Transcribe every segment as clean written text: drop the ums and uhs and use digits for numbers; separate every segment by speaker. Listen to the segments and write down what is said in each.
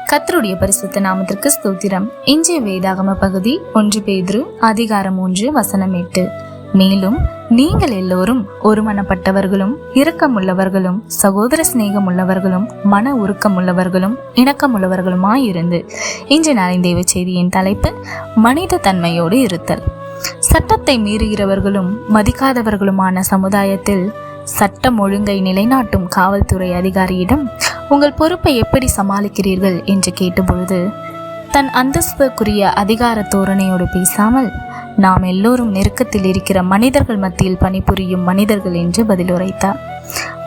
Speaker 1: கர்த்தருடைய பரிசுத்த நாமத்திற்கு ஸ்தோத்திரம். இன்றைய வேதாகம பகுதி 1 பேதுரு அதிகாரம் 3 வசனம் 8. மேலும் நீங்கள் எல்லோரும் ஒருமனப்பட்டவர்களும் இரக்கமுள்ளவர்களும் சகோதர சிநேகம் உள்ளவர்களும் மன உருக்கமுள்ளவர்களும் இணக்கமுள்ளவர்களுமாயிருந்து. இன்று நாளின் தேவ செய்தியின் தலைப்பு மனித தன்மையோடு இருத்தல். சட்டத்தை மீறுகிறவர்களும் மதிக்காதவர்களுமான சமுதாயத்தில் சட்டம் ஒழுங்கை நிலைநாட்டும் காவல்துறை அதிகாரியிடம் உங்கள் பொறுப்பை எப்படி சமாளிக்கிறீர்கள் என்று கேட்டபொழுது தன் அந்தஸ்துக்குரிய அதிகார தோரணையோடு பேசாமல் நாம் எல்லோரும் நெருக்கத்தில் இருக்கிற மனிதர்கள் மத்தியில் பணிபுரியும் மனிதர்கள் என்று பதில் உரைத்தார்.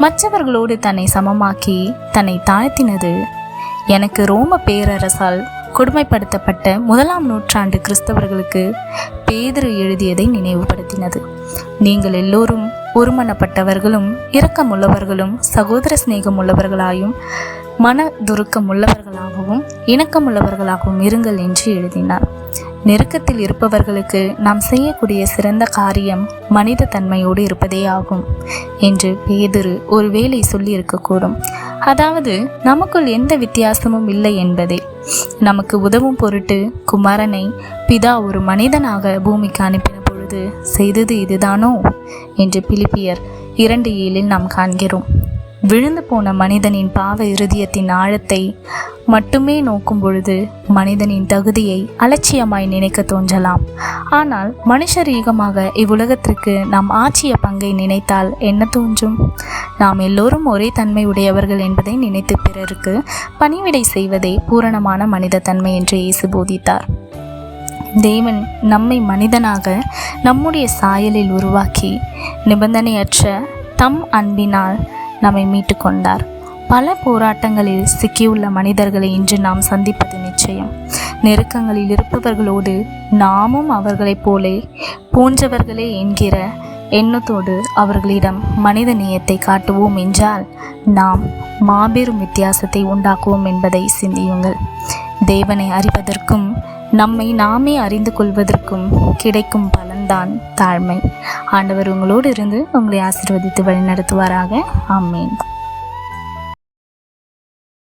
Speaker 1: மற்றவர்களோடு தன்னை சமமாக்கி தன்னை தாழ்த்தினது எனக்கு ரோம பேரரசால் கொடுமைப்படுத்தப்பட்ட 1ஆம் நூற்றாண்டு கிறிஸ்தவர்களுக்கு பேதுரு எழுதியதை நினைவுபடுத்தினது. நீங்கள் எல்லோரும் ஒருமனப்பட்டவர்களும் இரக்கமுள்ளவர்களும் சகோதர சிநேகம் உள்ளவர்களாயும் மன துருக்கம் உள்ளவர்களாகவும் இணக்கமுள்ளவர்களாகவும் இருங்கள் என்று எழுதினார். நெருக்கத்தில் இருப்பவர்களுக்கு நாம் செய்யக்கூடிய சிறந்த காரியம் மனித தன்மையோடு இருப்பதே ஆகும் என்று பேதுரு ஒருவேளை சொல்லி இருக்கக்கூடும். அதாவது நமக்குள் எந்த வித்தியாசமும் இல்லை என்பதே. நமக்கு உதவும் பொருட்டு குமாரனை பிதா ஒரு மனிதனாக பூமிக்கு அனுப்பின பொழுது செய்தது இதுதானோ என்று பிலிப்பியர் 2:7 நாம் காண்கிறோம். விழுந்து போன மனிதனின் பாவ இருதயத்தின் ஆழத்தை மட்டுமே நோக்கும் பொழுது மனிதனின் தகுதியை அலட்சியமாய் நினைக்க தோன்றலாம். ஆனால் மனுஷரீகமாக இவ்வுலகத்திற்கு நாம் ஆற்றிய பங்கை நினைத்தால் என்ன தோன்றும்? நாம் எல்லோரும் ஒரே தன்மை உடையவர்கள் என்பதை நினைத்து பிறருக்கு பணிவிடை செய்வதே பூரணமான மனித தன்மை என்று இயேசு போதித்தார். தேவன் நம்மை மனிதனாக நம்முடைய சாயலில் உருவாக்கி நிபந்தனையற்ற தம் அன்பினால் நம்மை மீட்டு கொண்டார். பல போராட்டங்களில் சிக்கியுள்ள மனிதர்களை இன்று நாம் சந்திப்பது நிச்சயம். நெருக்கங்களில் இருப்பவர்களோடு நாமும் அவர்களைப் போலே போன்றவர்களே என்கிற எண்ணத்தோடு அவர்களிடம் மனித நேயத்தை காட்டுவோம் என்றால் நாம் மாபெரும் வித்தியாசத்தை உண்டாக்குவோம் என்பதை சிந்தியுங்கள். தேவனை அறிவதற்கும் நம்மை நாமே அறிந்து கொள்வதற்கும் கிடைக்கும் பலன்தான் தாழ்மை. ஆண்டவர் உங்களோடு இருந்து உங்களை ஆசீர்வதித்து வழிநடத்துவாராக. ஆமென்.